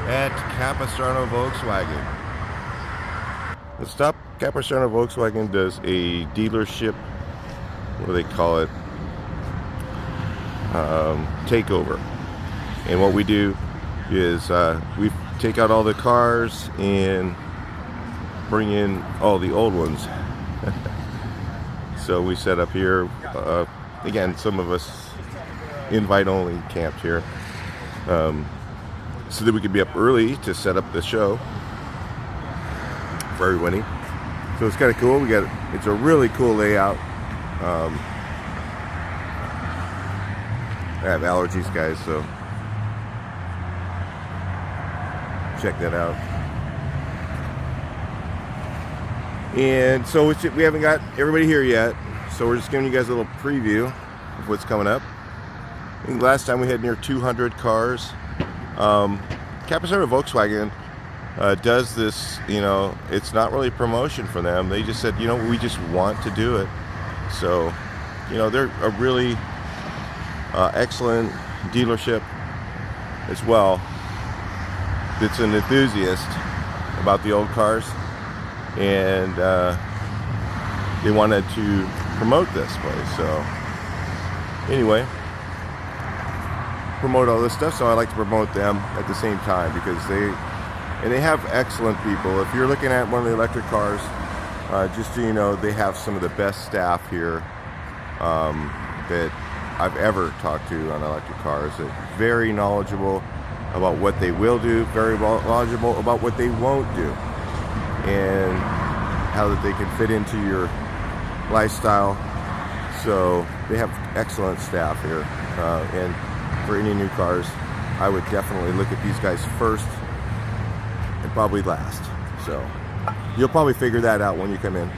at Capistrano Volkswagen. The stop Capistrano Volkswagen does a dealership, what do they call it, takeover. And what we do is we take out all the cars and bring in all the old ones. So we set up here, again, some of us invite only camped here, so that we could be up early to set up the show for everybody. So it's kind of cool. It's a really cool layout. I have allergies, guys, so check that out. And so we haven't got everybody here yet, so we're just giving you guys a little preview of what's coming up. I think last time we had near 200 cars. Capistrano Volkswagen does this, it's not really promotion for them. They just said, we just want to do it. So, they're a really excellent dealership as well. That's an enthusiast about the old cars, and they wanted to promote this place. So anyway, promote all this stuff, so I like to promote them at the same time, because they have excellent people. If you're looking at one of the electric cars, just so you know, they have some of the best staff here that I've ever talked to on electric cars. They're very knowledgeable about what they will do, very knowledgeable about what they won't do, and how that they can fit into your lifestyle. So they have excellent staff here, and for any new cars, I would definitely look at these guys first and probably last. So you'll probably figure that out when you come in.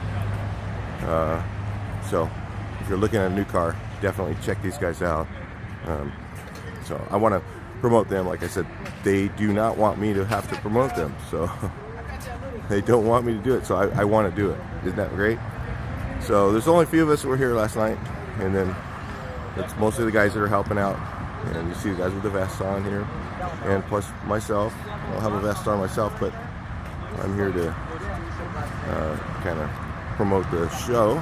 So if you're looking at a new car, definitely check these guys out. So I want to promote them. Like I said, they do not want me to have to promote them, so they don't want me to do it, so I want to do it. Isn't that great? So there's only a few of us who were here last night, and then it's mostly the guys that are helping out. And you see the guys with the vest on here, and plus myself. I'll have a vest on myself, but I'm here to kind of promote the show.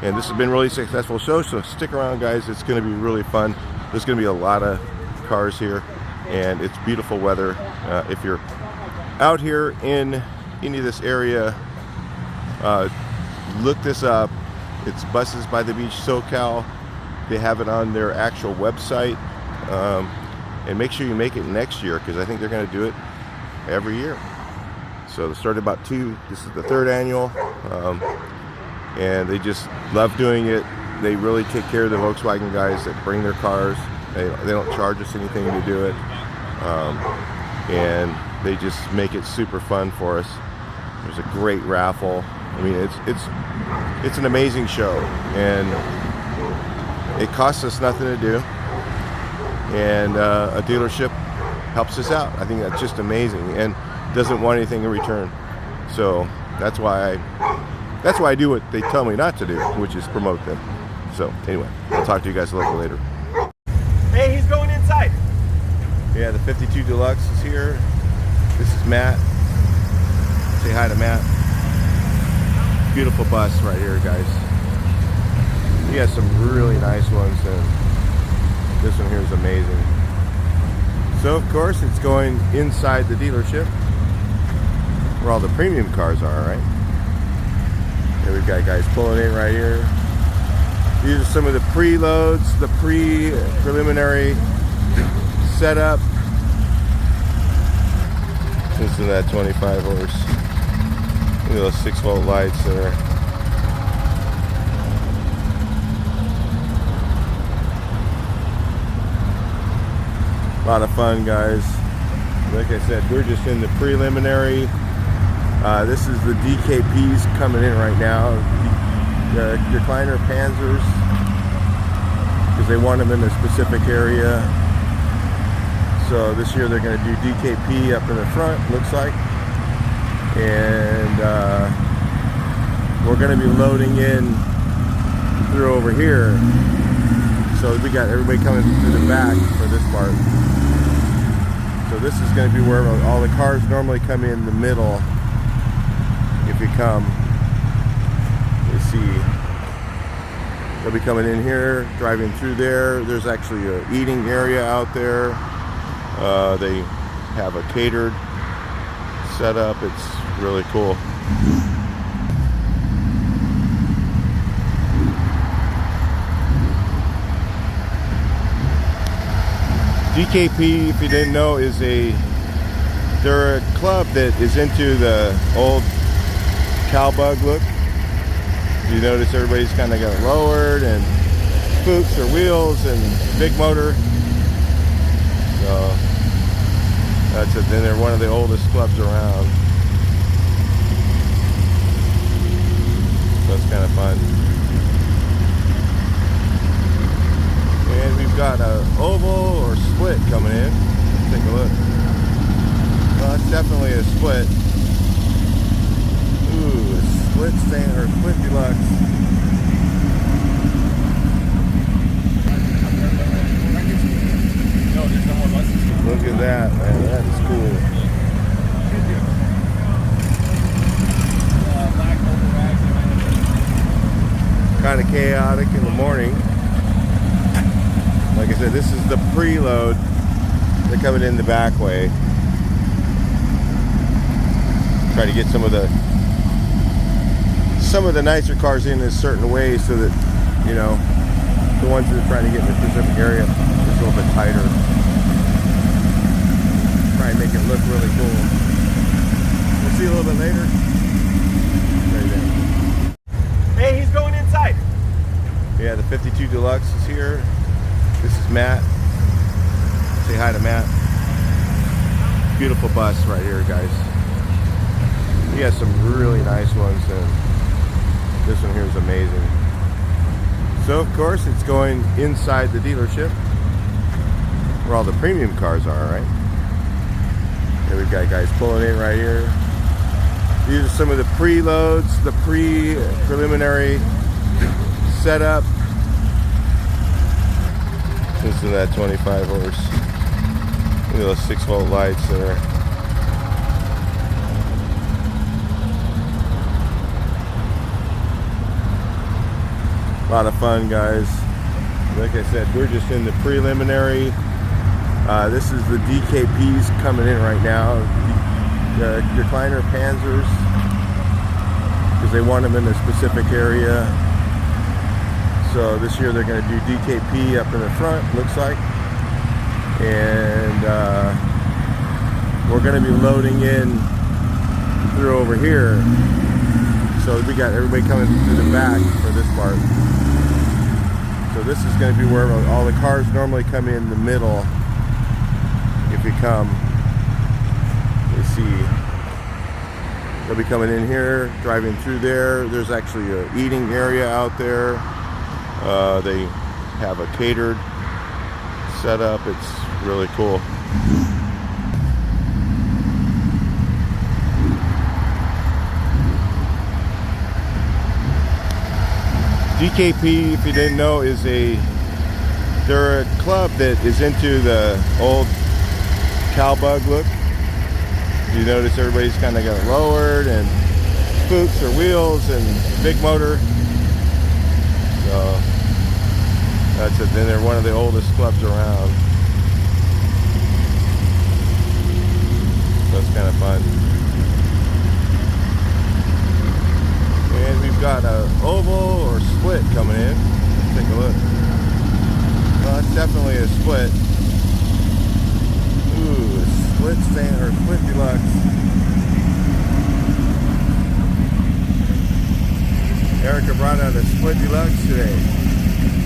And this has been a really successful show, so stick around, guys. It's going to be really fun. There's going to be a lot of cars here, and it's beautiful weather. If you're out here in any of this area, look this up. It's Buses by the Beach SoCal. They have it on their actual website, and make sure you make it next year, because I think they're going to do it every year. So they started about this is the third annual, and they just love doing it. They really take care of the Volkswagen guys that bring their cars. They don't charge us anything to do it, and they just make it super fun for us. There's a great raffle. I mean, it's an amazing show, and it costs us nothing to do, and a dealership helps us out. I think that's just amazing, and doesn't want anything in return. So that's why I do what they tell me not to do, which is promote them. So anyway, I'll talk to you guys a little later. Hey, he's going inside. Yeah, the 52 Deluxe is here. This is Matt. Say hi to Matt. Beautiful bus right here, guys. He has some really nice ones, and this one here is amazing. So of course it's going inside the dealership where all the premium cars are, right? Here we've got guys pulling in right here. These are some of the preloads, the preliminary setup. Listen to that 25 horse. Look at those 6-volt lights there. A lot of fun, guys. Like I said, we're just in the preliminary. This is the DKPs coming in right now. The recliner Panzers, because they want them in a specific area. So this year they're going to do DKP up in the front, looks like. And we're going to be loading in through over here. So we got everybody coming through the back for this part. So So this is going to be where all the cars normally come in the middle. If you come, you see they'll be coming in here, driving through there. There's actually an eating area out there. They have a catered setup. It's really cool. DKP, if you didn't know, they're a club that is into the old cowbug look. You notice everybody's kind of got it lowered and spooks or wheels and big motor. So that's it. Then they're one of the oldest clubs around. So it's kind of fun. And we've got an oval or split coming in. Let's take a look. Well, it's definitely a split. Ooh, a split stand or split deluxe. Look at that, man. That is cool. Kind of chaotic in the morning. Like I said, this is the preload. They're coming in the back way. Try to get some of the nicer cars in a certain way so that, you know, the ones that are trying to get in a specific area is a little bit tighter. Try and make it look really cool. We'll see you a little bit later. Right there. Hey, he's going inside. Yeah, the 52 Deluxe is here. This is Matt. Say hi to Matt. Beautiful bus right here, guys. He has some really nice ones, and this one here is amazing. So, of course, it's going inside the dealership where all the premium cars are, right? Here we've got guys pulling in right here. These are some of the preloads, the preliminary setup. Listen to that 25 horse. Look at those 6-volt lights there. A lot of fun, guys. Like I said, we're just in the preliminary. This is the DKPs coming in right now. The recliner Panzers, because they want them in a specific area. So this year they're going to do DKP up in the front, looks like. And we're going to be loading in through over here. So we got everybody coming through the back for this part. So this is going to be where all the cars normally come in the middle. If you come, you see they'll be coming in here, driving through there. There's actually an eating area out there. They have a catered setup. It's really cool. DKP, if you didn't know, they're a club that is into the old cowbug look. You notice everybody's kind of got it lowered and spooks or wheels and big motor. So that's it. Then they're one of the oldest clubs around. So it's kind of fun. And we've got an oval or split coming in. Let's take a look. Well, it's definitely a split. Ooh, a split stand or split deluxe. Erica brought out a split deluxe today.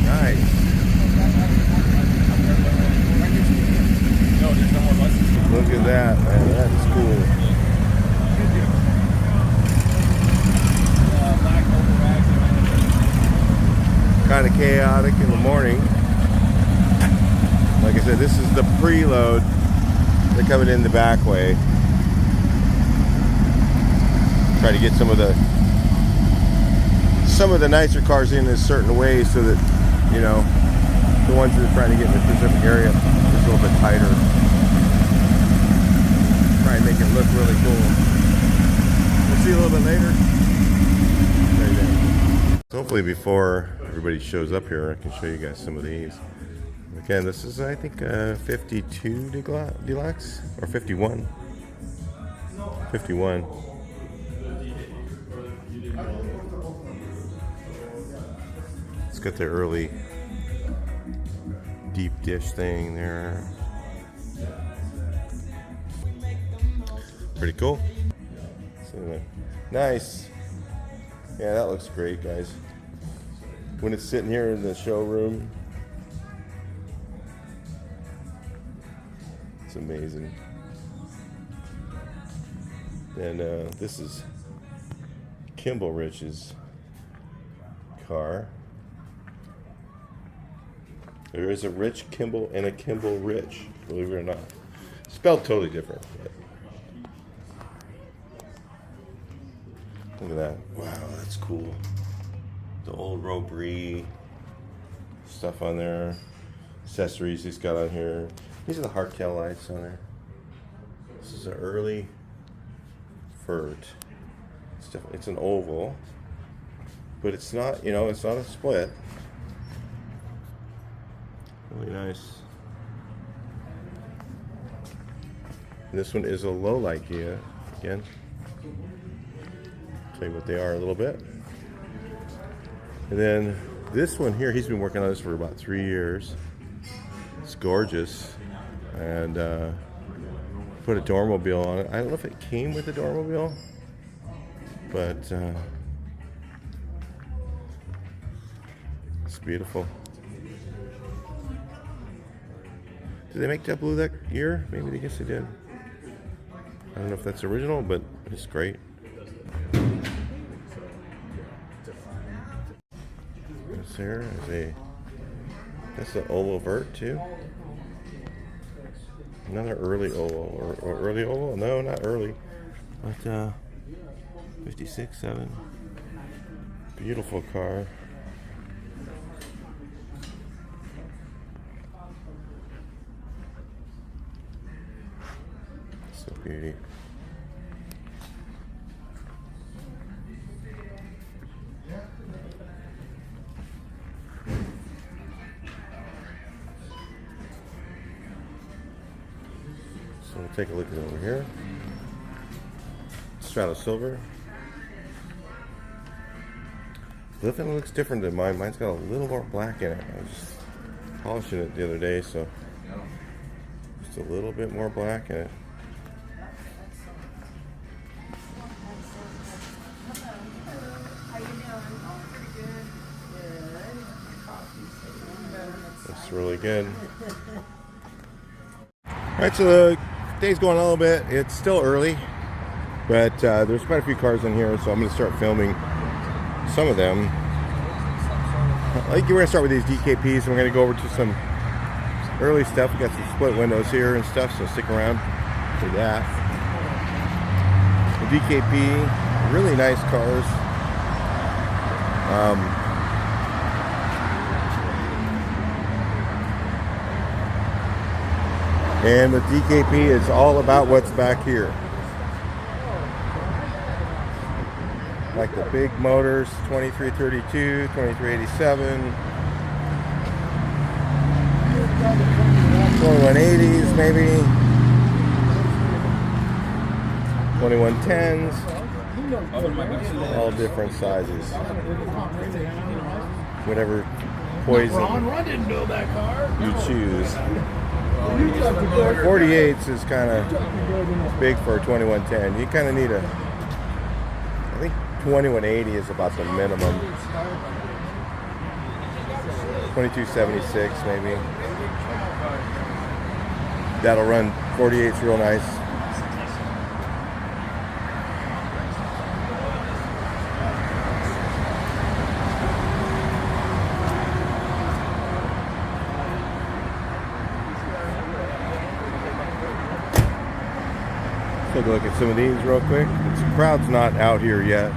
Nice. Look at that, man. That is cool. Kind of chaotic in the morning. Like I said, this is the preload. They're coming in the back way. Try to get some of the nicer cars in a certain way so that, you know, the ones that are trying to get in a specific area is a little bit tighter. make it look really cool. We'll see a little bit later. Right there. So hopefully before everybody shows up here, I can show you guys some of these. Again, this is, I think, 52 Deluxe or 51. 51. It's got the early deep dish thing there. Pretty cool. So anyway, nice. Yeah, that looks great, guys. When it's sitting here in the showroom, it's amazing. And this is Kimball Rich's car. There is a Rich Kimball and a Kimball Rich, believe it or not. Spelled totally different. But look at that. Wow, that's cool. The old Robri stuff on there. Accessories he's got on here. These are the hardtail lights on there. This is an early Furt. It's an oval, but it's not, it's not a split. Really nice. And this one is a low light gear again. Tell you what they are a little bit. And then this one here, he's been working on this for about 3 years. It's gorgeous. And put a Doormobile on it. I don't know if it came with a Doormobile, but it's beautiful. Did they make JetBlue that year? Maybe, I guess they did. I don't know if that's original, but it's great. This here is that's an oval vert too. Another early oval, or early oval? No, not early, but 56, 7. Beautiful car. So beauty. So we'll take a look at it over here. Strato Silver. Definitely looks different than mine. Mine's got a little more black in it. I was just polishing it the other day, so just a little bit more black in it. Looks really good. Alright, so the day's going a little bit. It's still early, but there's quite a few cars in here, so I'm going to start filming some of them. I think we're going to start with these DKPs, and we're going to go over to some early stuff. We got some split windows here and stuff, so stick around for that. The DKP, really nice cars. And the DKP is all about what's back here. Like the big motors, 2332, 2387, 2180s maybe, 2110s, all different sizes. Whatever poison you choose. 48s is kind of big for a 2110. You kind of need a, I think 2180 is about the minimum. 2276 maybe. That'll run 48s real nice. Take a look at some of these real quick. The crowd's not out here yet.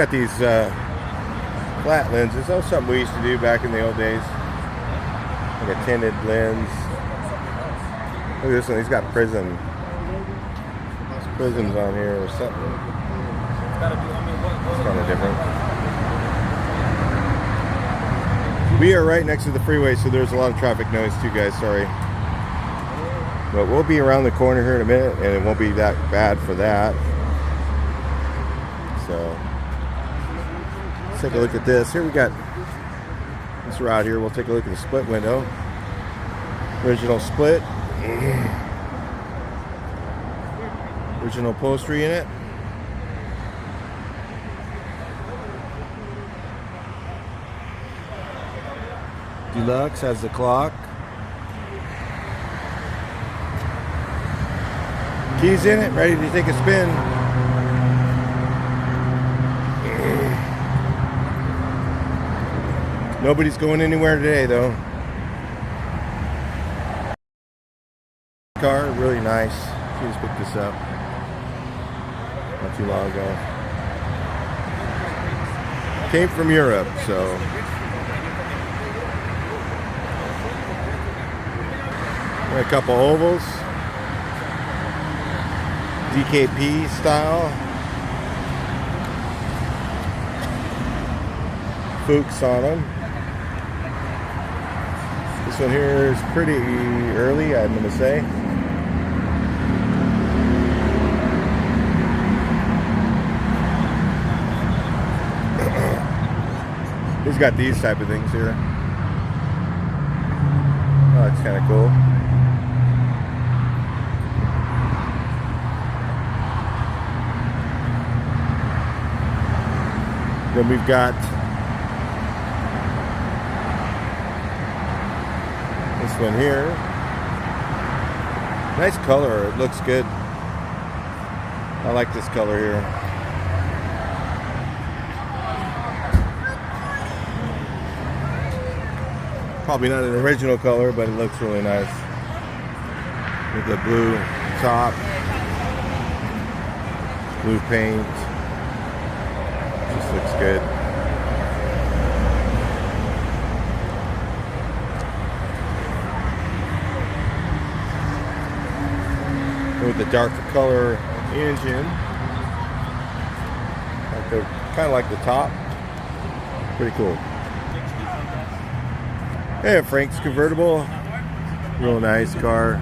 got these flat lenses. That was something we used to do back in the old days. Like a tinted lens. Look at this one. He's got prisms on here or something. It's kind of different. We are right next to the freeway, so there's a lot of traffic noise too, guys. Sorry. But we'll be around the corner here in a minute, and it won't be that bad for that. So let's take a look at this. Here we got this route here. We'll take a look at the split window. Original split. Original upholstery in it. Deluxe has the clock. Keys in it, ready to take a spin. Nobody's going anywhere today though. Car, really nice. She just picked this up not too long ago. Came from Europe, so. A couple ovals. DKP style. Fuchs on them. This one here is pretty early, I'm going to say. He's got these type of things here. Oh, that's kind of cool. Then we've got this one here. Nice color, it looks good. I like this color here. Probably not an original color, but it looks really nice. With the blue top, blue paint. Just looks good. With the darker color engine, kind of like the top. Pretty cool. Yeah, Frank's convertible. Real nice car.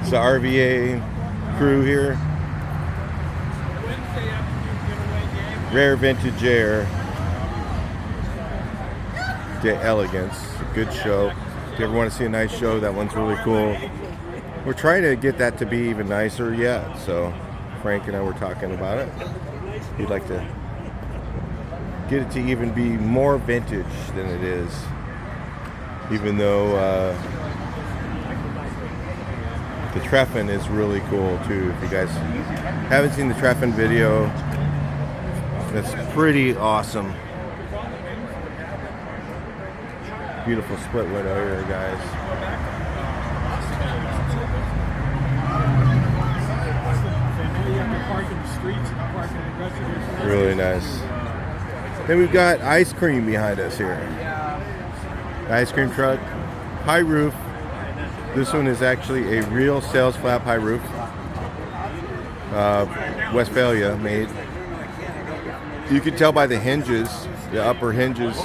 It's the RVA crew here. Rare vintage air. The elegance. Good show. If you ever want to see a nice show, that one's really cool. We're trying to get that to be even nicer yet, so Frank and I were talking about it. We'd like to get it to even be more vintage than it is, even though the Treffin is really cool too. If you guys haven't seen the Treffin video, that's pretty awesome. Beautiful split window here, guys. Really nice. Then we've got ice cream behind us here. The ice cream truck, high roof. This one is actually a real sales flap high roof. Westphalia made. You can tell by the hinges, the upper hinges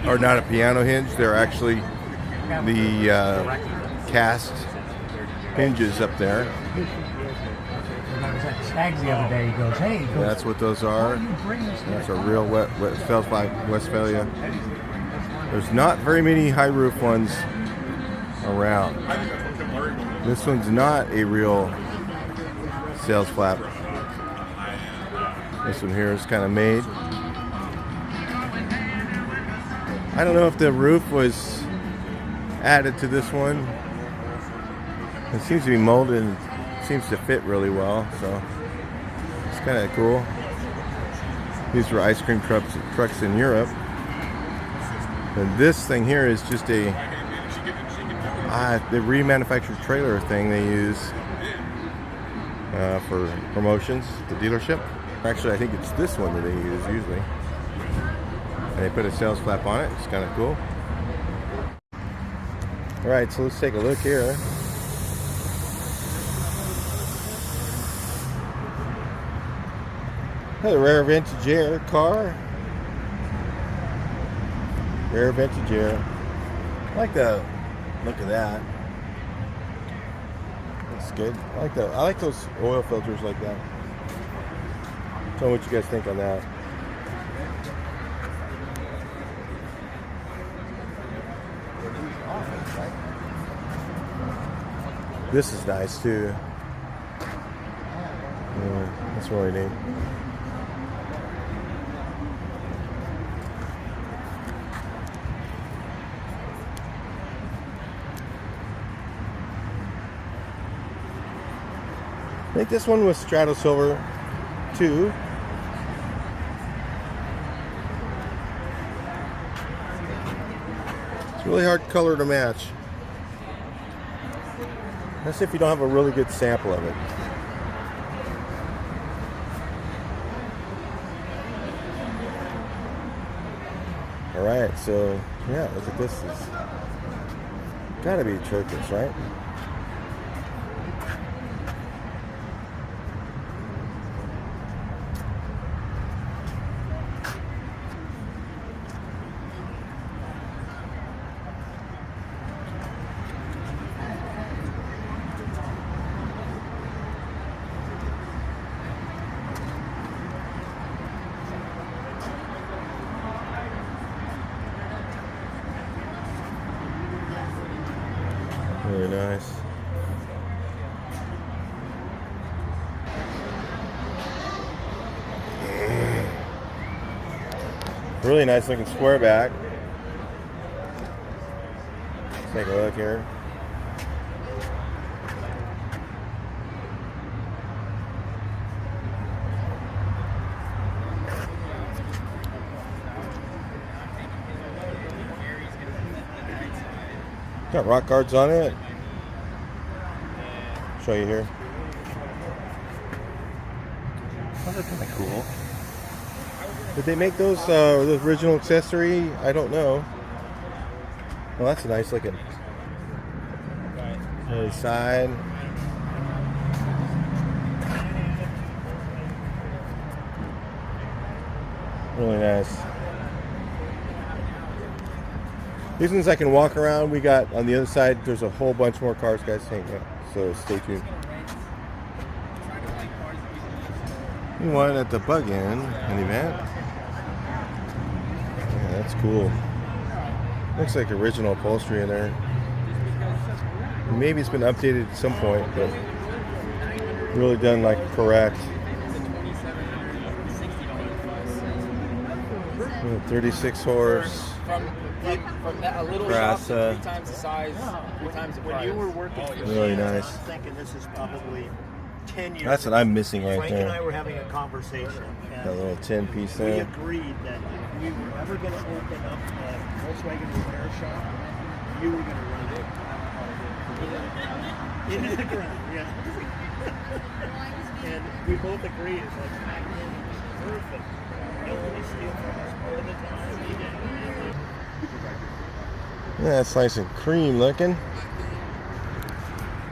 are not a piano hinge. They're actually the cast hinges up there. Tags the other day. He goes, "Hey." He goes, that's what those are. That's a real Westphalia. There's not very many high roof ones around. This one's not a real sales flap. This one here is kind of made. I don't know if the roof was added to this one. It seems to be molded and seems to fit really well, so it's kind of cool. These were ice cream trucks in Europe. And this thing here is just a the remanufactured trailer thing they use for promotions at the dealership. Actually, I think it's this one that they use usually. And they put a sales flap on it. It's kind of cool. All right, so let's take a look here. A rare vintage air car. Rare vintage air. I like the look of that. That's good. I like those oil filters like that. Tell me what you guys think on that. This is nice too. Yeah, that's really neat. I think this one was Strato Silver too. It's really hard color to match. That's if you don't have a really good sample of it. All right, so yeah, look at this. It's gotta be turquoise, right? Really nice. Really nice looking square back. Let's take a look here. Got rock guards on it. Show you here. Oh, that's kind of cool. Did they make those the original accessory? I don't know. Well, that's nice looking. The side. Really nice. These ones I can walk around. We got on the other side, there's a whole bunch more cars, guys. Hang on. So stay tuned. One at the bug end, an event. Yeah, that's cool. Looks like original upholstery in there. Maybe it's been updated at some point, but really done like correct. 36 horse. From that, a little shop to 3 times the size, 3 times the price. When you were working for Really me, nice. I'm thinking this is probably 10 years That's what I'm missing right Frank and I there. were having a conversation. And That little 10 piece we there. agreed that if we were ever going to open up a Volkswagen repair shop, you were going to run it. Into the ground, yeah. And we both agreed, it's like, perfect. You don't really steal from us part of the time. Yeah, it's nice and cream looking.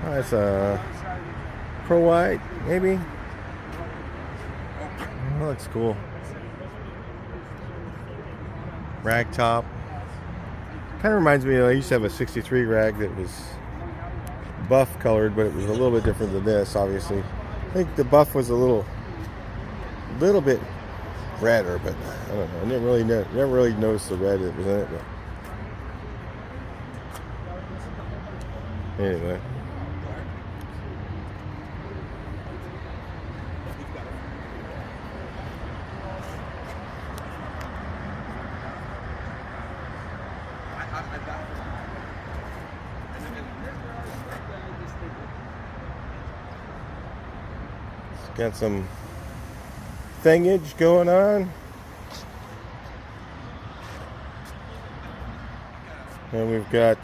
Oh, it's a Pro White, maybe. That looks cool. Rag top. Kind of reminds me of, I used to have a 63 rag that was buff colored, but it was a little bit different than this, obviously. I think the buff was a little bit redder, but I don't know. I never really noticed the red that was in it. But anyway. Got some thingage going on. And we've got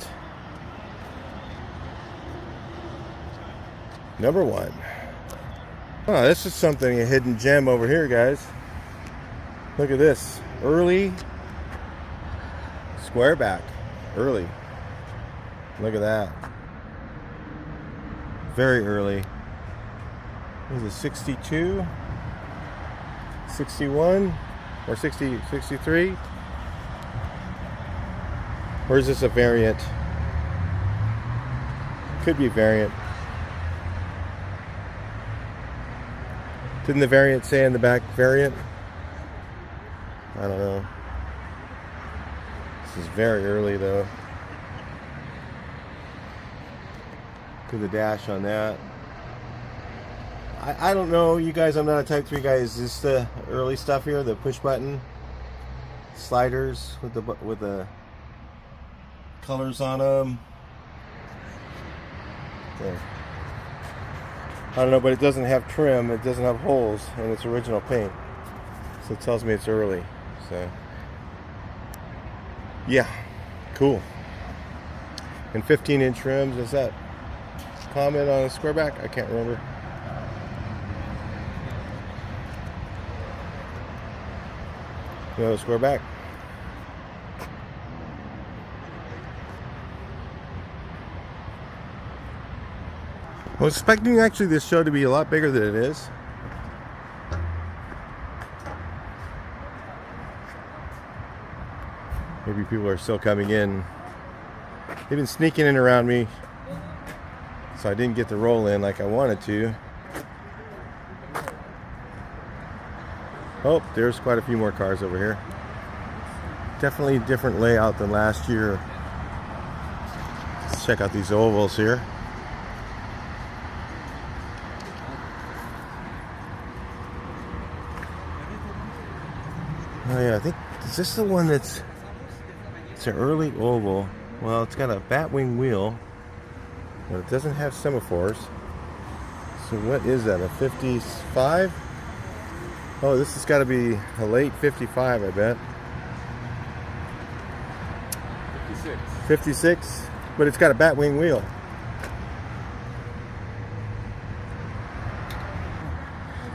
Number 1. Oh, this is something, a hidden gem over here, guys. Look at this. Early square back. Early. Look at that. Very early. This is a 62, 61, or 60, 63. Or is this a variant? Could be a variant. Didn't the variant say in the back variant? I don't know. This is very early though. To the dash on that. I don't know, you guys. I'm not a Type 3 guy. Is this the early stuff here? The push button sliders with the colors on them. There. I don't know, but it doesn't have trim. It doesn't have holes in its original paint, so it tells me it's early. So yeah, cool. And 15-inch rims. Is that common on a squareback? I can't remember. You know, squareback. I was expecting actually this show to be a lot bigger than it is. Maybe people are still coming in. They've been sneaking in around me, so I didn't get to roll in like I wanted to. Oh, there's quite a few more cars over here. Definitely a different layout than last year. Let's check out these ovals here. Oh yeah, I think, is this the one it's an early oval? Well, it's got a batwing wheel, but it doesn't have semaphores. So what is that, a 55? Oh, this has got to be a late 55, I bet. 56. 56, but it's got a batwing wheel.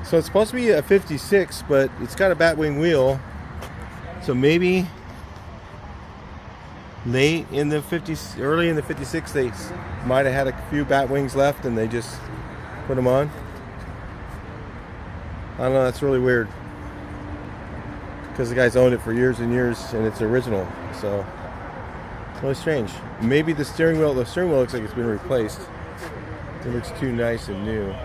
So it's supposed to be a 56, but it's got a batwing wheel. So maybe late in the 50s, early in the 56, they might have had a few bat wings left and they just put them on. I don't know, that's really weird. Because the guy's owned it for years and years and it's original. So, it's really strange. Maybe the steering wheel looks like it's been replaced. It looks too nice and new.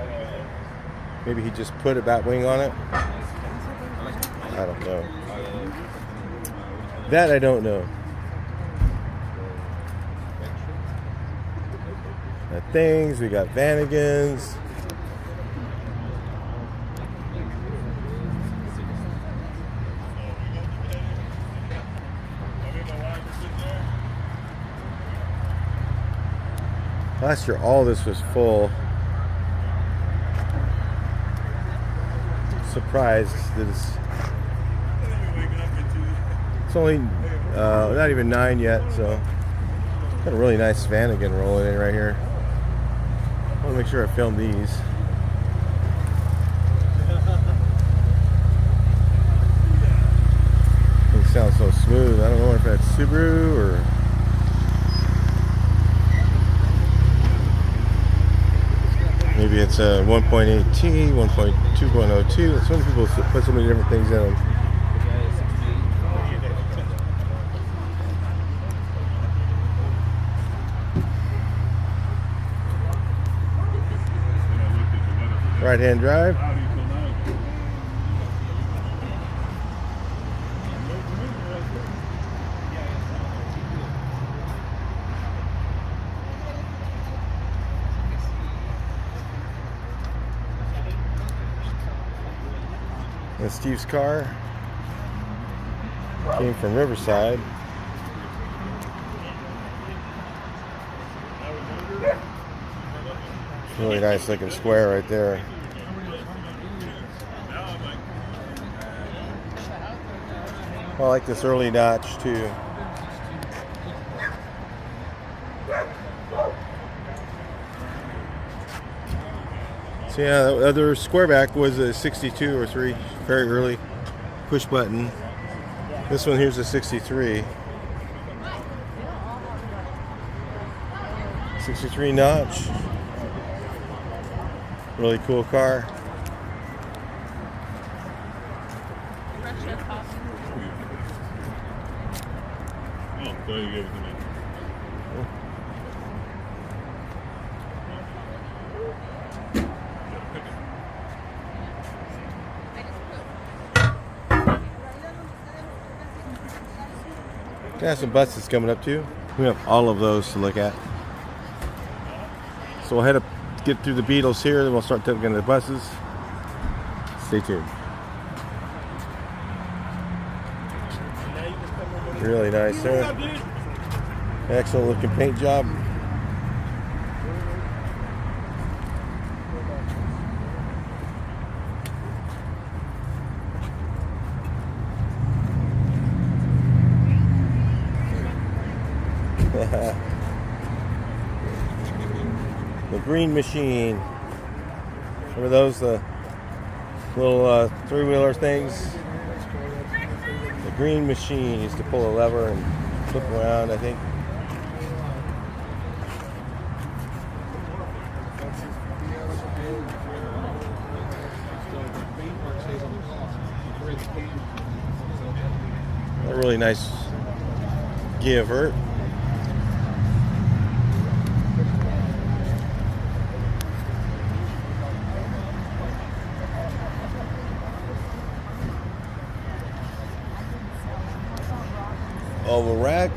Maybe he just put a bat wing on it. I don't know. That I don't know. Got things, we got Vanagons. Last year all this was full. Surprised that it's only not even 9 yet, so got a really nice Vanagon rolling in right here. I want to make sure I film these. It sounds so smooth. I don't know if that's Subaru or maybe it's a 1.8T, 1.2.02. So many people put so many different things in them. Right-hand drive. And Steve's car came from Riverside. Really nice looking square right there. I like this early notch too. So yeah, the other squareback was a 62 or 3, very early, push button. This one here's a 63. 63 notch. Really cool car. Oh, so you gave it to me. Got some buses coming up too. We have all of those to look at. So we'll head up, get through the Beetles here, then we'll start looking at the buses. Stay tuned. Really nice there. Excellent looking paint job. The Green Machine. Remember those little three-wheeler things? The Green Machine used to pull a lever and flip around, I think. A really nice Giver. Oval rack.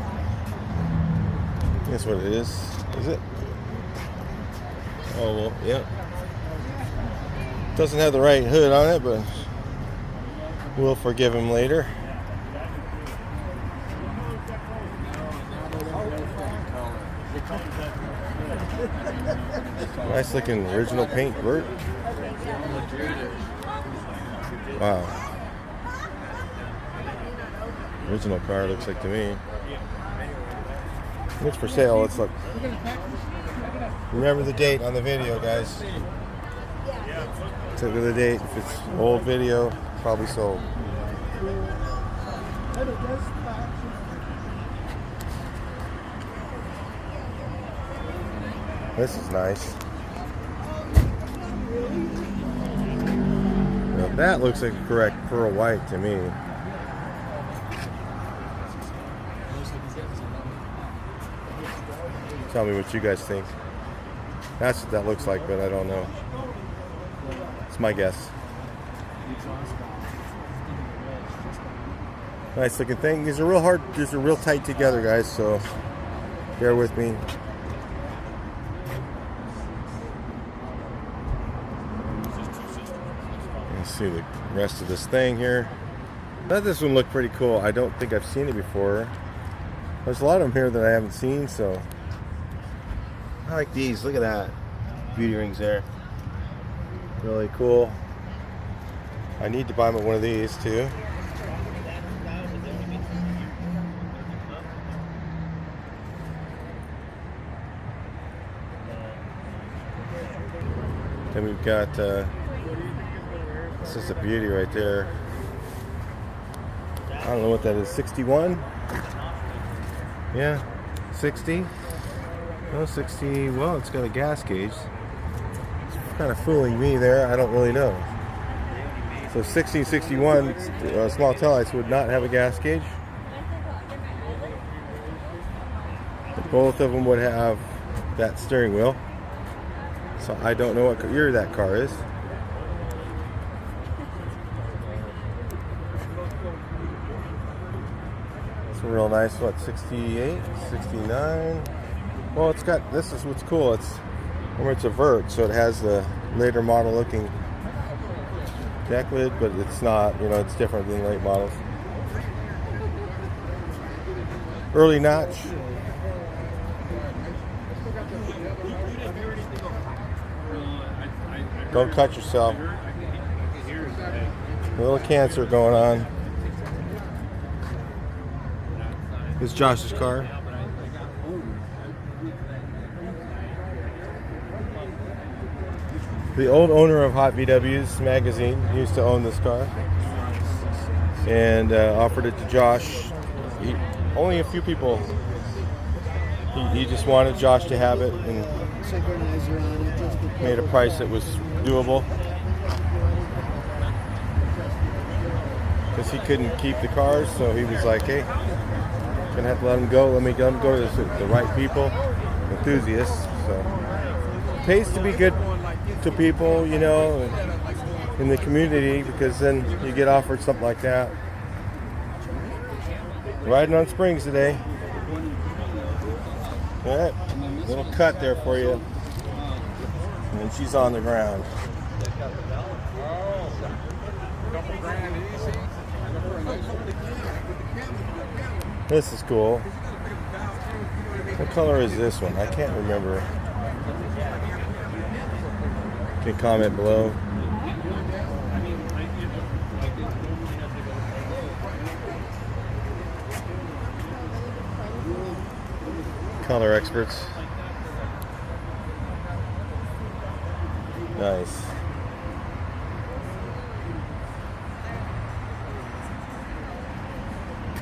That's what it is. Is it? Oh well, yeah. Doesn't have the right hood on it, but we'll forgive him later. Nice looking original paint vert. Wow. Original car looks like to me. It's for sale. Let's look. Remember the date on the video, guys. Let's look at the date. If it's old video, probably sold. This is nice. Now that looks like a correct pearl white to me. Tell me what you guys think. That's what that looks like, but I don't know. It's my guess. Nice looking thing. These are real hard. These are real tight together, guys. So bear with me. Let's see the rest of this thing here. I thought this one looked pretty cool. I don't think I've seen it before. There's a lot of them here that I haven't seen, so I like these. Look at that. Beauty rings there. Really cool. I need to buy me one of these too. Then we've got this is a beauty right there. I don't know what that is. 61? Yeah, 60. No, 60. Well, it's got a gas gauge. It's kind of fooling me there. I don't really know. So 60, 61 small taillights would not have a gas gauge. But both of them would have that steering wheel. So I don't know what year that car is. It's real nice. What, 68, 69? Well, it's got, this is what's cool. Remember, it's a vert, so it has the later model looking deck lid, but it's not, you know, it's different than late models. Early notch. Don't cut yourself. A little cancer going on. This is Josh's car. The old owner of Hot VWs magazine used to own this car, and offered it to Josh. Only a few people. He just wanted Josh to have it and made a price that was doable, because he couldn't keep the cars. So he was like, "Hey, gonna have to let him go. Let me let him go to the right people, enthusiasts." So it pays to be good to people, you know, in the community, because then you get offered something like that. Riding on springs today. All right, little cut there for you, and she's on the ground. This is cool. What color is this one? I can't remember. You can comment below. Color experts. Nice.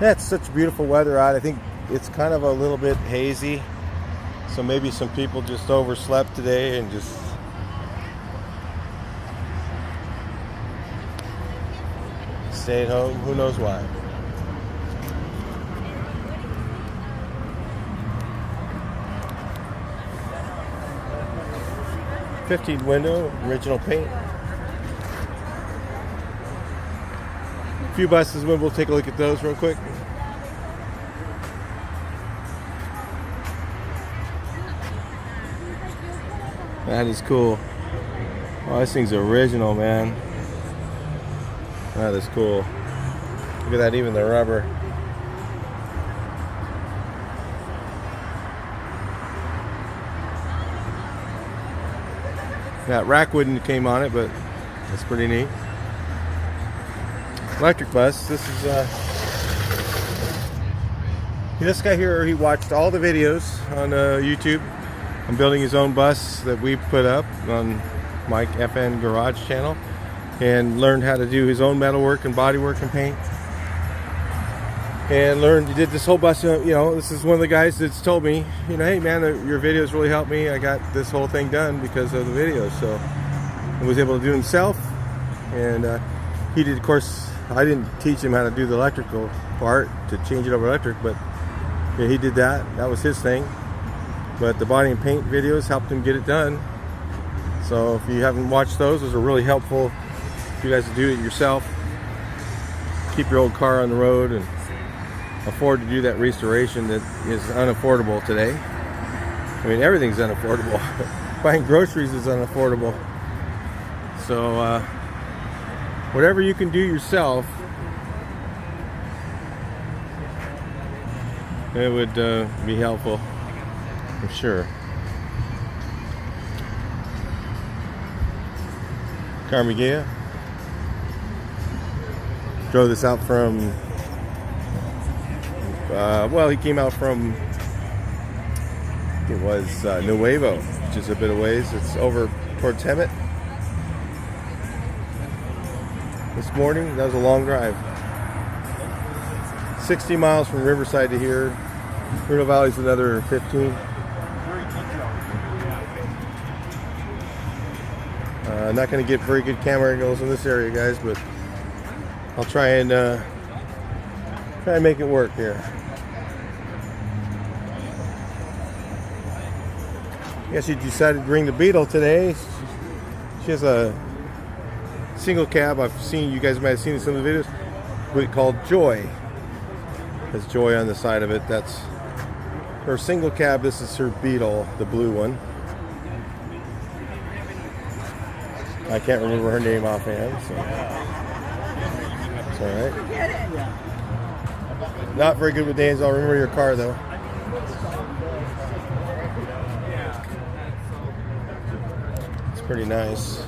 Yeah, it's such beautiful weather out. I think it's kind of a little bit hazy, so maybe some people just overslept today and just stayed home. Who knows why? '15 window, original paint. A few buses, we'll take a look at those real quick. That is cool. Oh, this thing's original, man. That is cool. Look at that, even the rubber. That rack wooden came on it, but that's pretty neat. Electric bus. This is this guy here. He watched all the videos on YouTube. I'm building his own bus that we put up on Mike FN Garage channel, and learned how to do his own metalwork and bodywork and paint. And he did this whole bus. You know, this is one of the guys that's told me, you know, hey man, your videos really helped me. I got this whole thing done because of the videos. So he was able to do it himself, and he did. Of course, I didn't teach him how to do the electrical part to change it over electric, but yeah, he did that. That was his thing. But the body and paint videos helped him get it done. So if you haven't watched those are really helpful for you guys to do it yourself. Keep your old car on the road and afford to do that restoration that is unaffordable today. I mean, everything's unaffordable. Buying groceries is unaffordable. So whatever you can do yourself, it would be helpful, for sure. Carmigia drove this out from well, he came out from, it was Nuevo, which is a bit of ways. It's over towards Hemet. This morning, that was a long drive. 60 miles from Riverside to here. Bruno Valley's another 15. Not going to get very good camera angles in this area, guys, but I'll try and make it work here. I guess she decided to bring the Beetle today. She has a single cab. I've seen, you guys might have seen in some of the videos, called Joy. It has Joy on the side of it. That's her single cab. This is her Beetle, the blue one. I can't remember her name offhand, so it's alright. Not very good with names. I'll remember your car though. It's pretty nice.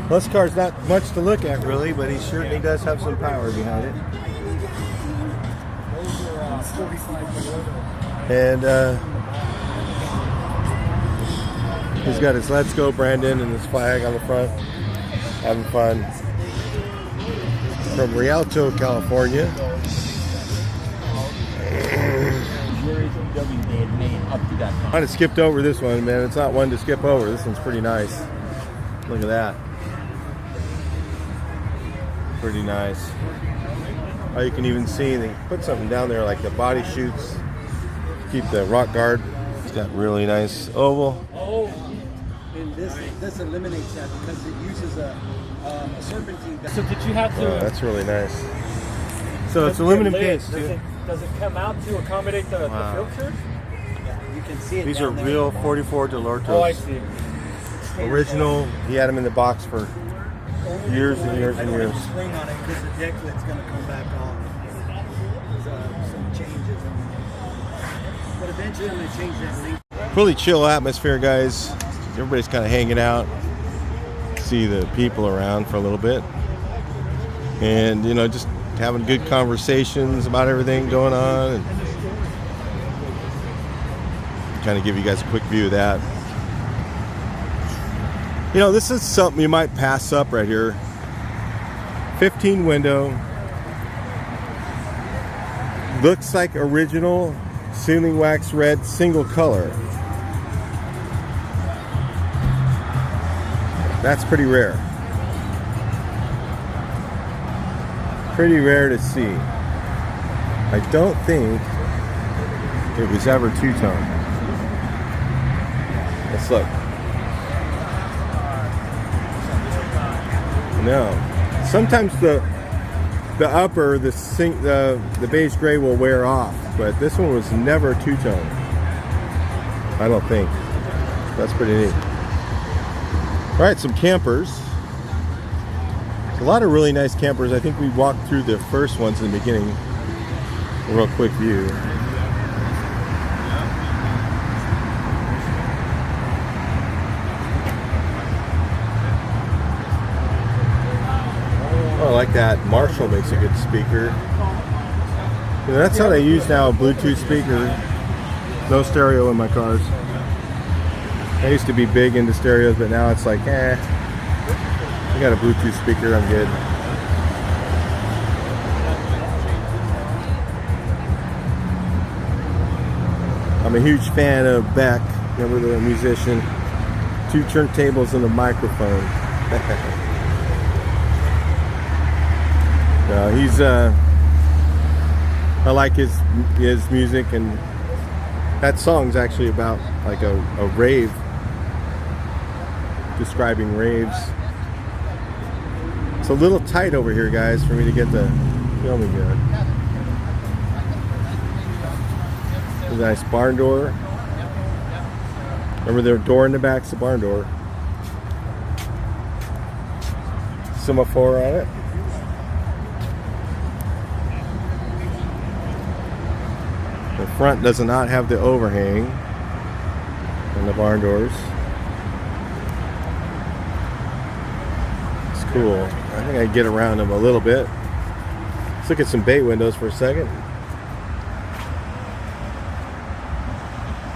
Well, this car's not much to look at really, but he certainly does have some power behind it. And he's got his Let's Go Brandon and his flag on the front. Having fun. From Rialto, California. I kind of skipped over this one, man. It's not one to skip over. This one's pretty nice. Look at that. Pretty nice. Oh, you can even see they put something down there like the body chutes. Keep the rock guard. It's got really nice oval. Oh, and this eliminates that because it uses a serpentine. So did you have to? Oh, that's really nice. So it's aluminum case. Does it come out to accommodate the filters? Yeah, you can see it. These are down there. real 44 Delortos. Oh, I see. Original. He had them in the box for years and years and years. Spring on it because the deck lid's going to come back off. There's some changes. But eventually I'm going to change that link. Really chill atmosphere, guys. Everybody's kind of hanging out. See the people around for a little bit. And, you know, just having good conversations about everything going on. And kind of give you guys a quick view of that. You know, this is something you might pass up right here. 15 window. Looks like original sealing wax red single color. That's pretty rare. Pretty rare to see. I don't think it was ever two-tone. Let's look. No. Sometimes the upper, the beige gray will wear off, but this one was never two-tone. I don't think. That's pretty neat. All right, some campers. A lot of really nice campers. I think we walked through the first ones in the beginning. A real quick view. Oh, I like that. Marshall makes a good speaker. You know, that's what I use now, a Bluetooth speaker. No stereo in my cars. I used to be big into stereos, but now it's like, I got a Bluetooth speaker, I'm good. I'm a huge fan of Beck, remember the musician? 2 turntables and a microphone. He's I like his music, and that song's actually about like a rave, describing raves. It's a little tight over here, guys, for me to get the filming good. There's a nice barn door. Remember their door in the back's the barn door. Semaphore on it. The front does not have the overhang on the barn doors. It's cool. I think I can get around them a little bit. Let's look at some bay windows for a second.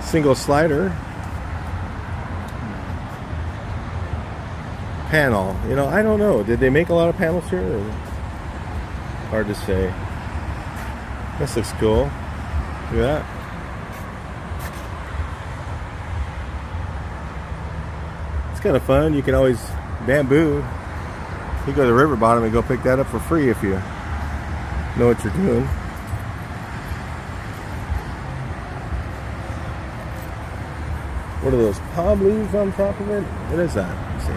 Single slider. Panel. You know, I don't know. Did they make a lot of panels here? Or? Hard to say. This looks cool. Look at that. It's kind of fun. You can always bamboo. You go to the river bottom and go pick that up for free if you know what you're doing. What are those palm leaves on top of it? What is that? Let's see.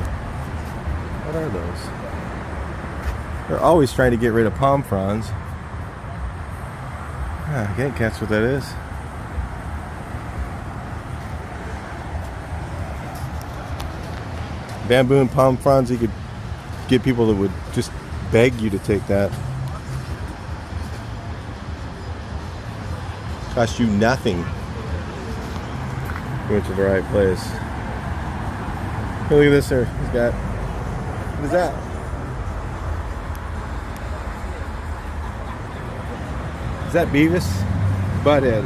What are those? They're always trying to get rid of palm fronds. I can't catch what that is. Bamboo and palm fronds, you could get people that would just beg you to take that. Cost you nothing. You went to the right place. Hey, look at this there. He's got. What is that? Is that Beavis? butthead.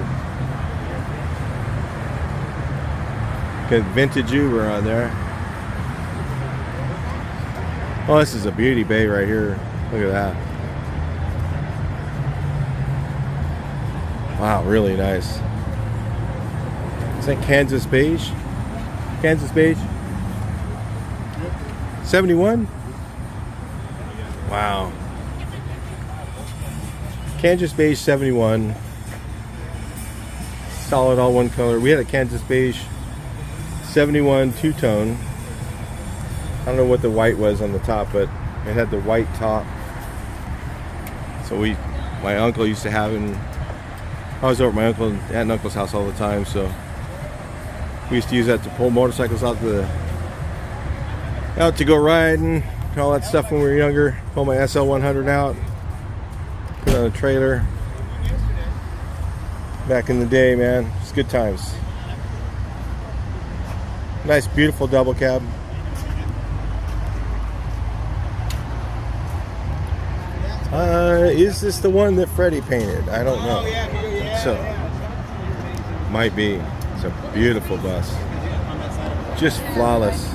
Got vintage Uber on there. Oh, this is a beauty bay right here. Look at that. Wow, really nice. Is that Kansas beige? Kansas beige? 71? Wow. Kansas beige 71. Solid all one color. We had a Kansas beige 71 two-tone. I don't know what the white was on the top, but it had the white top. So my uncle used to have it. I was over at my aunt and uncle's house all the time, so we used to use that to pull motorcycles out to go riding, all that stuff when we were younger. Pull my SL 100 out, put it on a trailer. Back in the day, man, it's good times. Nice, beautiful double cab. Is this the one that Freddie painted? I don't know. So, might be. It's a beautiful bus. Just flawless.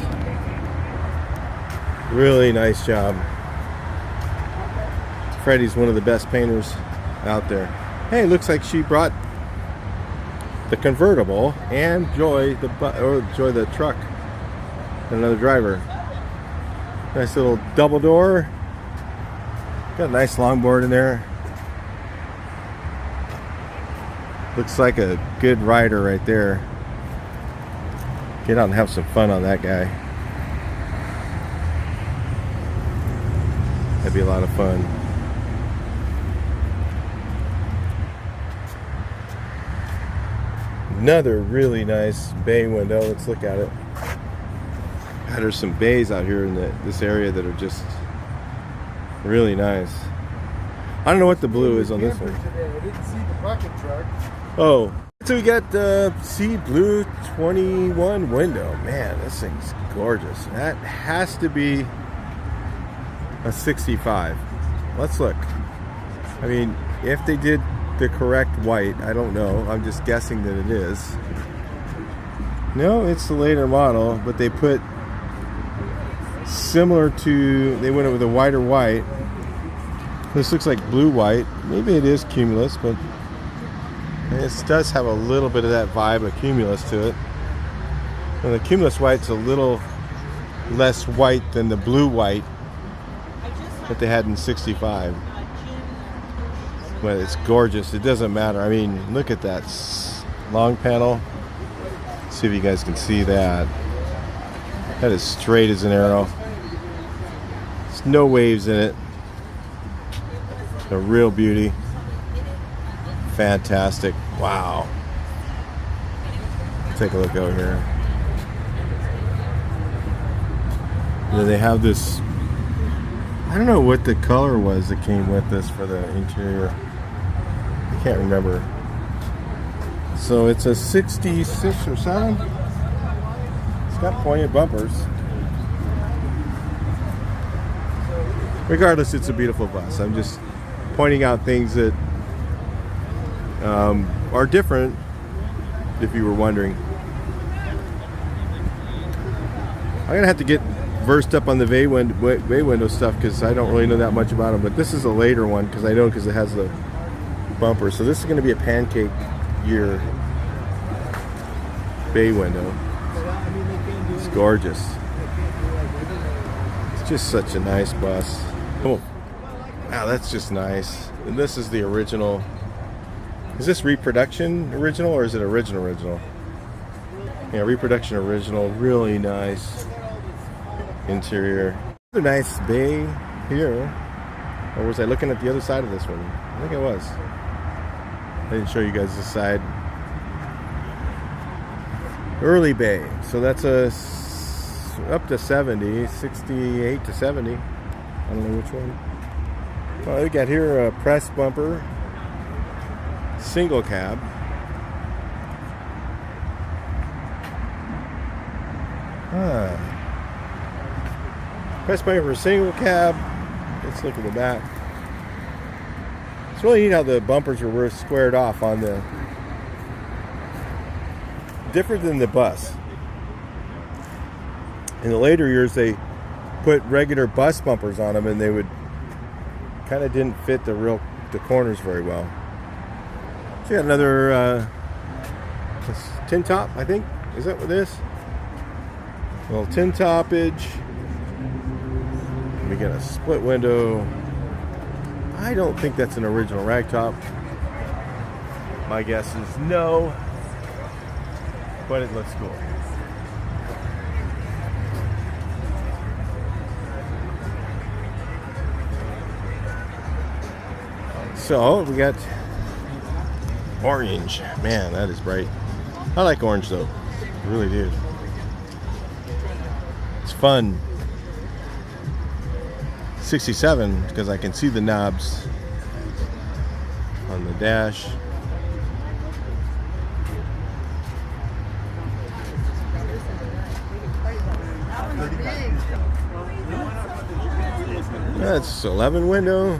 Really nice job. Freddie's one of the best painters out there. Hey, looks like she brought the convertible and Joy the truck. Another driver. Nice little double door. Got a nice longboard in there. Looks like a good rider right there. Get out and have some fun on that guy. That'd be a lot of fun. Another really nice bay window. Let's look at it. God, there's some bays out here in this area that are just really nice. I don't know what the blue is on this one. I didn't see the bucket truck. Oh, so we got the sea blue 21 window. Man, this thing's gorgeous. That has to be a 65. Let's look. I mean, if they did the correct white, I don't know. I'm just guessing that it is. No, it's the later model, but they put similar to, they went with a whiter white. This looks like blue white. Maybe it is Cumulus, but it does have a little bit of that vibe of Cumulus to it. And the Cumulus white's a little less white than the blue white that they had in 65. But it's gorgeous. It doesn't matter. I mean, look at that long panel. Let's see if you guys can see that. That is straight as an arrow. There's no waves in it. A real beauty. Fantastic. Wow. Take a look over here. And then they have this, I don't know what the color was that came with this for the interior. I can't remember. So it's a 66 or 7. It's got pointed bumpers. Regardless, it's a beautiful bus. I'm just pointing out things that are different, if you were wondering. I'm gonna have to get versed up on the bay window stuff because I don't really know that much about them. But this is a later one because it has the bumper. So this is going to be a pancake year bay window. It's gorgeous. It's just such a nice bus. Oh, wow, that's just nice. And this is the original. Is this reproduction original or is it original? Yeah, reproduction original. Really nice interior. Another nice bay here. Or was I looking at the other side of this one? I think I was. I didn't show you guys this side. Early bay. So that's up to 70, 68 to 70. I don't know which one. Well, we got here a press bumper. Single cab. Press bumper for single cab. Let's look at the back. It's really neat how the bumpers were squared off on the, different than the bus. In the later years, they put regular bus bumpers on them, and they would kind of didn't fit the corners very well. So you got another tin top, I think. Is that what it is? A little tin toppage. We got a split window. I don't think that's an original ragtop. My guess is no, but it looks cool. So we got orange. Man, that is bright. I like orange though. I really do. It's fun. 67 because I can see the knobs on the dash. That's 11 window.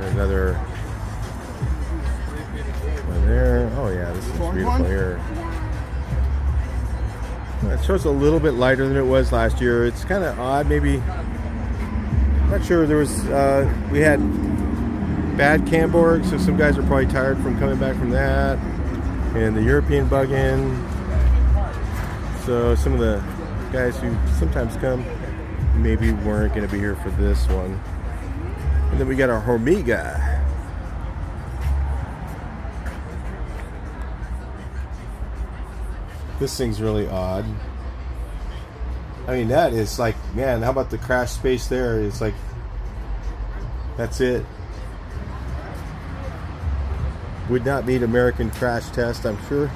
Another one there. Oh yeah, this is beautiful here. It shows a little bit lighter than it was last year. It's kind of odd, maybe. Not sure. There was we had bad Camborg, so some guys are probably tired from coming back from that, and the European bug-in. So some of the guys who sometimes come maybe weren't going to be here for this one. And then we got our Hormiga. This thing's really odd. I mean, that is like, man, how about the crash space there? It's like, that's it. Would not meet American crash test, I'm sure.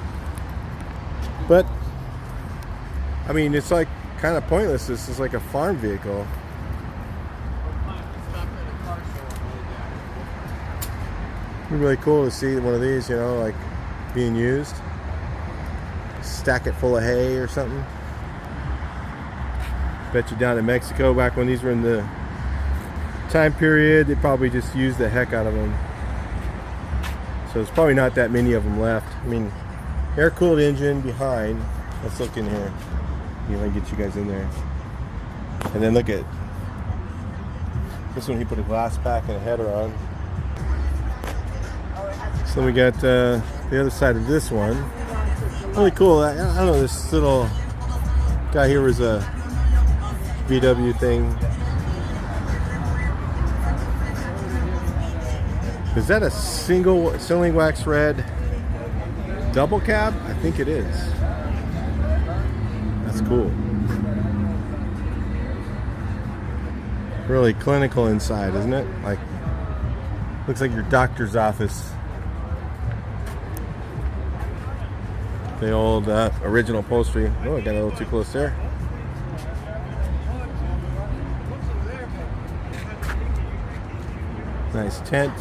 But, I mean, it's like kind of pointless. This is like a farm vehicle. It'd be really cool to see one of these, you know, like being used. Stack it full of hay or something. Bet you down in Mexico, back when these were in the time period, they probably just used the heck out of them. So there's probably not that many of them left. I mean, air-cooled engine behind. Let's look in here. See if I can get you guys in there. And then look at this one. He put a glass pack and a header on. So we got the other side of this one. Really cool. I don't know, this little guy here was a VW thing. Is that a single sealing wax red double cab? I think it is. That's cool. Really clinical inside, isn't it? Like, looks like your doctor's office. The old original upholstery. Oh, I got a little too close there. Nice tent.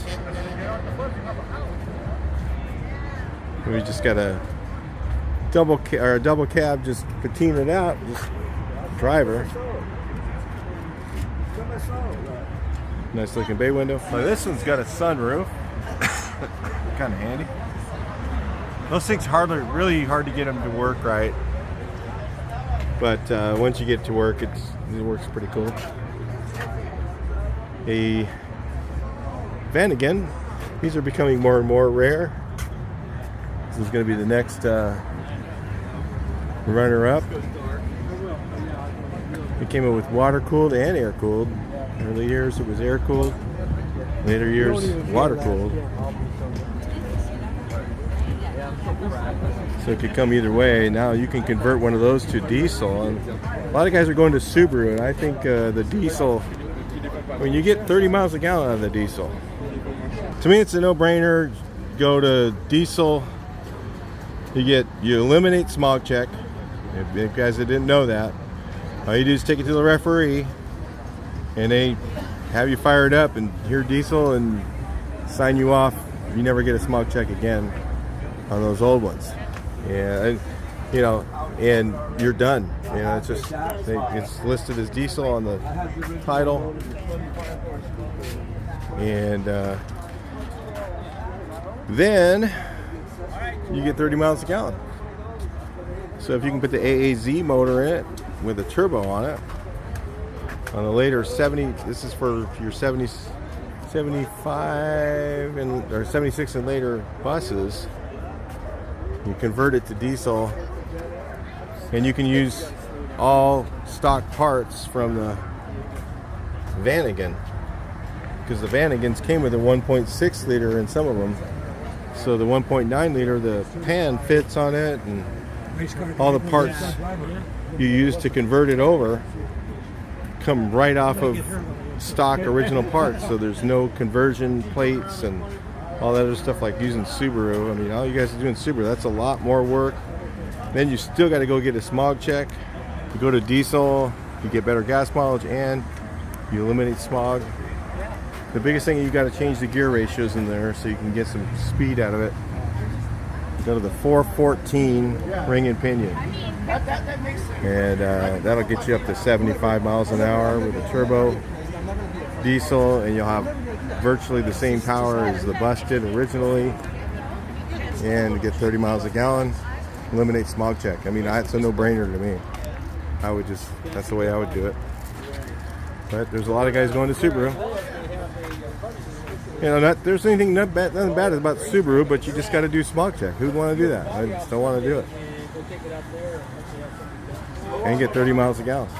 We just got a double cab, just patina it out, just driver. Nice looking bay window. Oh, this one's got a sunroof. Kind of handy. Those things really hard to get them to work right. But once you get to work, it works pretty cool. A van again. These are becoming more and more rare. This is going to be the next runner-up. It came out with water-cooled and air-cooled. Early years it was air-cooled. Later years, water-cooled. So it could come either way. Now you can convert one of those to diesel. And a lot of guys are going to Subaru, and I think the diesel, when you get 30 miles a gallon out of the diesel, to me it's a no-brainer. Go to diesel. You eliminate smog check. If guys that didn't know that, all you do is take it to the referee, and they have you fired up and hear diesel and sign you off you never get a smog check again on those old ones. And you know, and you're done. You know, it's just it's listed as diesel on the title, and then you get 30 miles a gallon. So if you can put the AAZ motor in it with a turbo on it, on the later 70, this is for your 70, 75 and or 76 and later buses, you convert it to diesel, and you can use all stock parts from the Vanagon, because the Vanagons came with a 1.6 liter in some of them. So the 1.9 liter, the pan fits on it, and all the parts you use to convert it over come right off of stock original parts. So there's no conversion plates and all that other stuff like using Subaru. I mean, all you guys are doing Subaru, that's a lot more work. Then you still got to go get a smog check. You go to diesel, you get better gas mileage, and you eliminate smog. The biggest thing, you got to change the gear ratios in there so you can get some speed out of it. Go to the 414 ring and pinion, and that'll get you up to 75 miles an hour with a turbo diesel, and you'll have virtually the same power as the bus did originally, and get 30 miles a gallon. Eliminate smog check. I mean, it's a no-brainer to me. I would just, that's the way I would do it. But there's a lot of guys going to Subaru. You know, there's nothing bad about Subaru, but you just got to do smog check. Who'd want to do that? I just don't want to do it. And get 30 miles a gallon.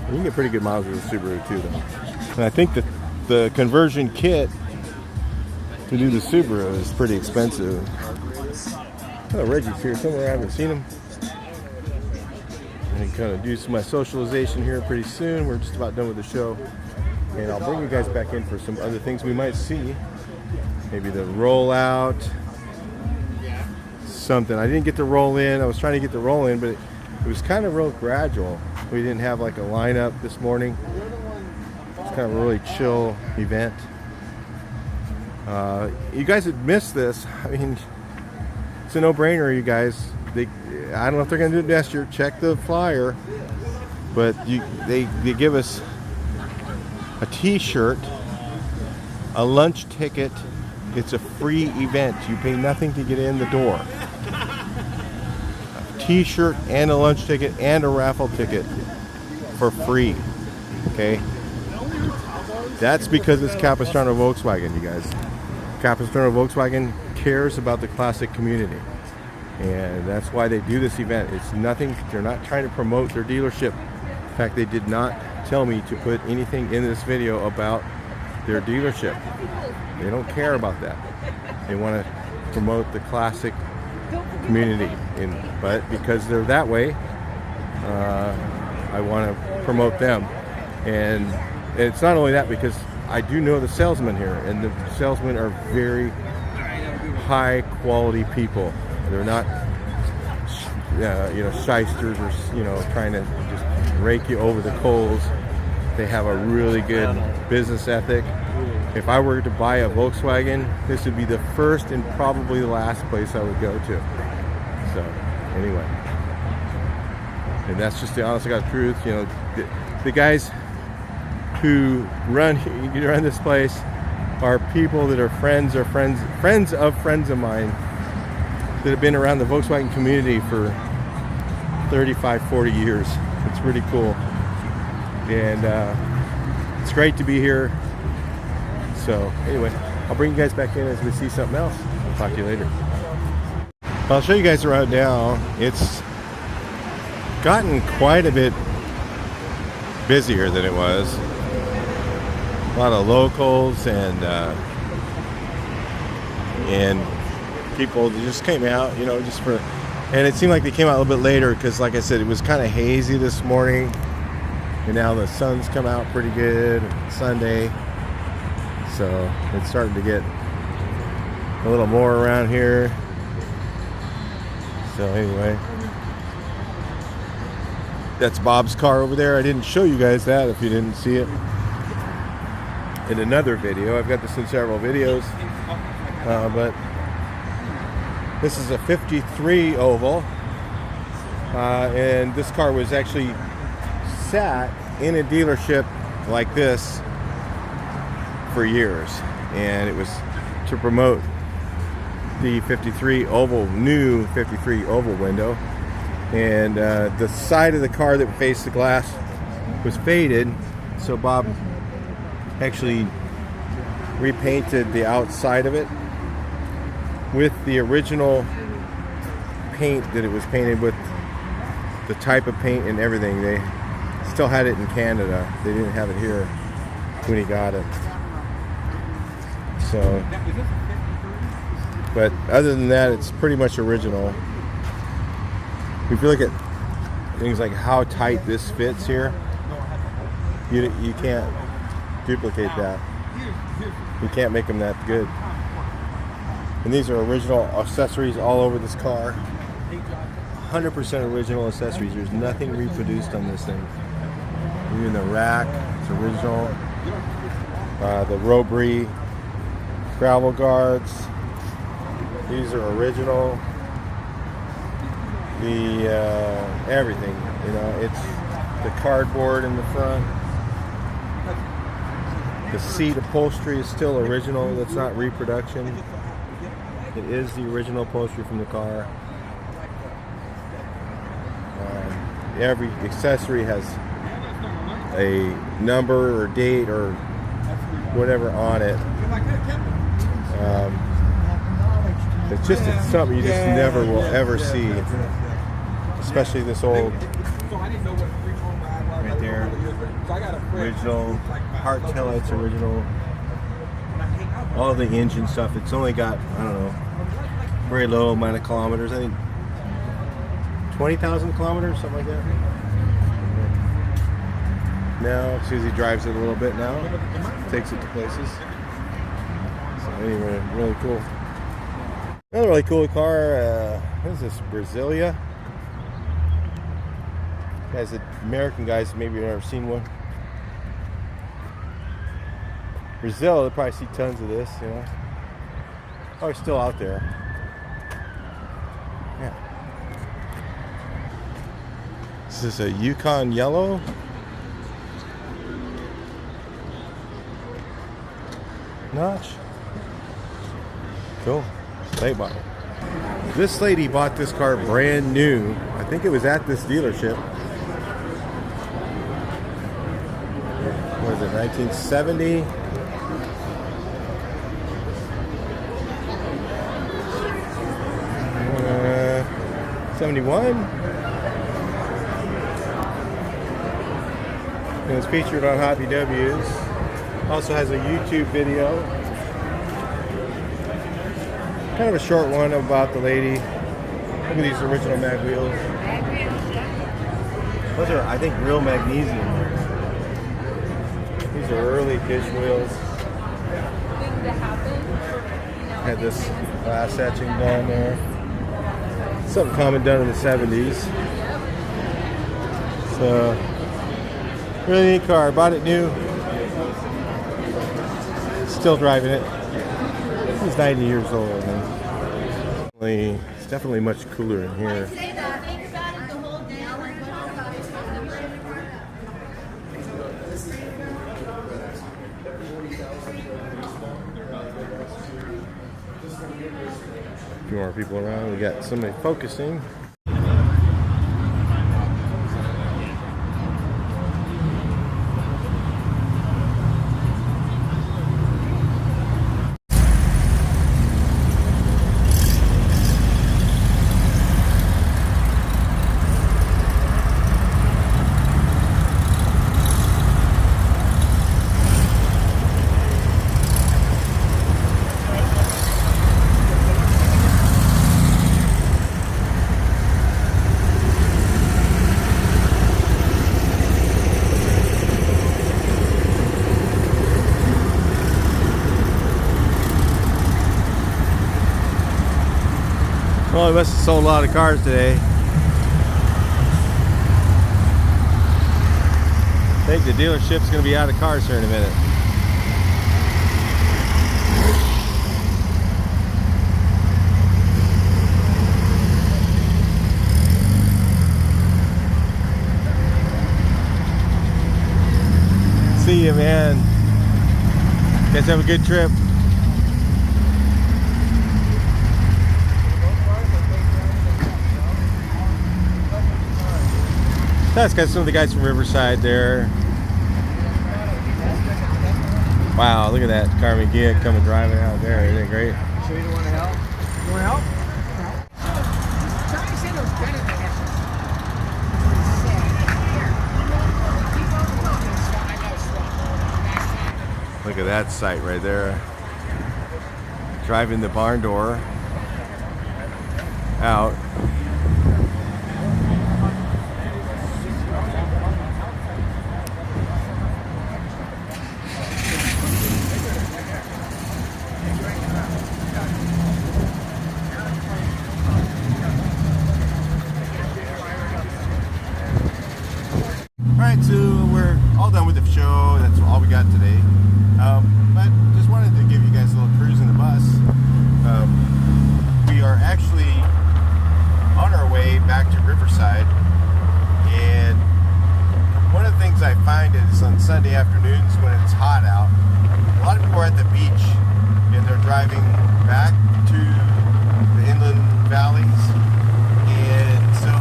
You can get pretty good miles with a Subaru too, though. And I think that the conversion kit to do the Subaru is pretty expensive. Oh, Reggie's here somewhere. I haven't seen him. I'm going to kind of do some of my socialization here pretty soon. We're just about done with the show. And I'll bring you guys back in for some other things we might see. Maybe the rollout. Something. I didn't get the roll in. I was trying to get the roll in, but it was kind of real gradual. We didn't have like a lineup this morning. It's kind of a really chill event. You guys had missed this. I mean, it's a no-brainer, you guys. I don't know if they're going to do it next year. Check the flyer. But they give us a t-shirt, a lunch ticket. It's a free event. You pay nothing to get in the door. A t-shirt and a lunch ticket and a raffle ticket for free. Okay? That's because it's Capistrano Volkswagen, you guys. Capistrano Volkswagen cares about the classic community. And that's why they do this event. It's nothing, they're not trying to promote their dealership. In fact, they did not tell me to put anything in this video about their dealership. They don't care about that. They want to promote the classic community. But because they're that way, I want to promote them. And it's not only that, because I do know the salesmen here, and the salesmen are very high quality people. They're not shysters or trying to just rake you over the coals. They have a really good business ethic. If I were to buy a Volkswagen, this would be the first and probably the last place I would go to. So anyway, and that's just the honest to God truth. You know, the guys who run this place are people that are friends of friends of mine that have been around the Volkswagen community for 35, 40 years. It's pretty cool. And it's great to be here. So anyway, I'll bring you guys back in as we see something else. I'll talk to you later. I'll show you guys around now. It's gotten quite a bit busier than it was. A lot of locals and people that just came out, just for, and it seemed like they came out a little bit later because, like I said, it was kind of hazy this morning, and now the sun's come out pretty good. Sunday, so it's starting to get a little more around here. So anyway, that's Bob's car over there. I didn't show you guys that if you didn't see it. in another video. I've got this in several videos, but this is a 53 oval, and this car was actually sat in a dealership like this for years, and it was to promote the 53 oval, new 53 oval window, and the side of the car that faced the glass was faded, so Bob actually repainted the outside of it with the original paint that it was painted with, the type of paint and everything. They still had it in Canada. They didn't have it here when he got it. So, but other than that, it's pretty much original. If you look at things like how tight this fits here, you can't duplicate that. You can't make them that good. And these are original accessories all over this car. 100% original accessories. There's nothing reproduced on this thing. Even the rack, it's original. The rotary gravel guards, these are original. The everything, you know, it's the cardboard in the front. The seat upholstery is still original. That's not reproduction. It is the original upholstery from the car. Every accessory has a number or date or whatever on it. It's just something you just never will ever see, especially this old right there. Original heart taillights, original. All the engine stuff. It's only got, I don't know, very low amount of kilometers. I think 20,000 kilometers, something like that. Now Susie drives it a little bit now, takes it to places. So anyway, really cool. Another really cool car. What is this? Brasilia. Guys, the American guys, maybe you've never seen one. Brazil, they'll probably see tons of this, you know. Oh, it's still out there. Yeah. This is a Yukon Yellow. Notch. Cool. Late model. This lady bought this car brand new. I think it was at this dealership. What was it, 1970? 71. It was featured on Hot VWs. Also has a YouTube video. Kind of a short one about the lady. Look at these original mag wheels. Those are, I think, real magnesium. These are early dish wheels. Had this glass etching down there. Something common done in the 70s. So, really neat car. Bought it new. Still driving it. He's 90 years old. And it's definitely much cooler in here. A few more people around. We got somebody focusing. Well, I must have sold a lot of cars today. I think the dealership's going to be out of cars here in a minute. you, man. You guys have a good trip. That's got some of the guys from Riverside there. Wow, look at that Carmen Gia coming driving out there. Isn't it great? So you don't want to help? You want to help? Johnny said it was better than this. Look at that sight right there. Driving the barn door out. Alright, so we're all done with the show. That's all we got today. But just wanted to give you guys a little cruise in the bus. We are actually on our way back to Riverside. And one of the things I find is on Sunday afternoons when it's hot out, a lot of people are at the beach and they're driving back to the inland valleys. And so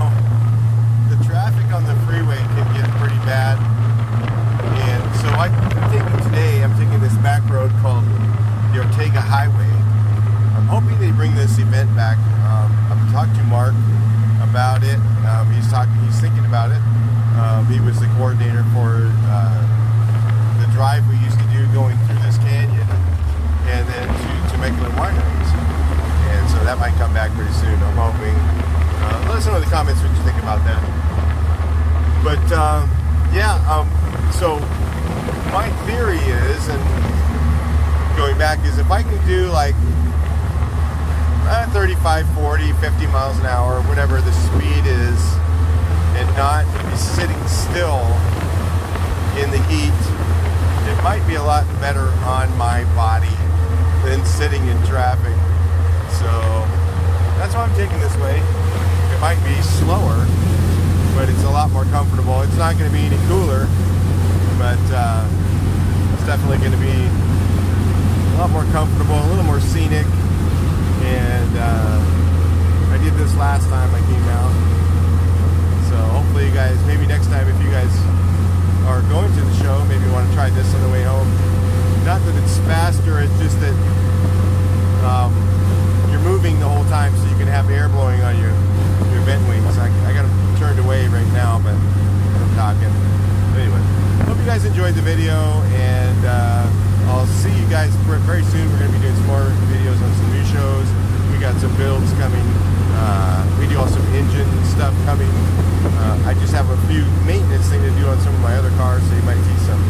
the traffic on the freeway can get pretty bad. And so I'm taking this back road called the Ortega Highway. I'm hoping they bring this event back. I've talked to Mark about it. He's thinking about it. He was the coordinator for the drive we used to do going through this canyon and then to Temecula wineries. And so that might come back pretty soon. I'm hoping. Let us know in the comments what you think about that. But so my theory is, and going back, is if I can do like 35, 40, 50 miles an hour, whatever the speed is, and not be sitting still in the heat, it might be a lot better on my body than sitting in traffic. So that's why I'm taking this way. It might be slower, but it's a lot more comfortable. It's not going to be any cooler, but it's definitely going to be a lot more comfortable, a little more scenic. And I did this last time I came out, so hopefully you guys, maybe next time if you guys are going to the show, maybe you want to try this on the way home. Not that it's faster, it's just that you're moving the whole time, so you can have air blowing on your vent wings. I got them turned away right now, but I'm talking. But anyway, hope you guys enjoyed the video, and I'll see you guys very soon. We're going to be doing some more videos on some new shows. We got some builds coming. We do also some engine stuff coming. I just have a few maintenance things to do on some of my other cars, so you might see some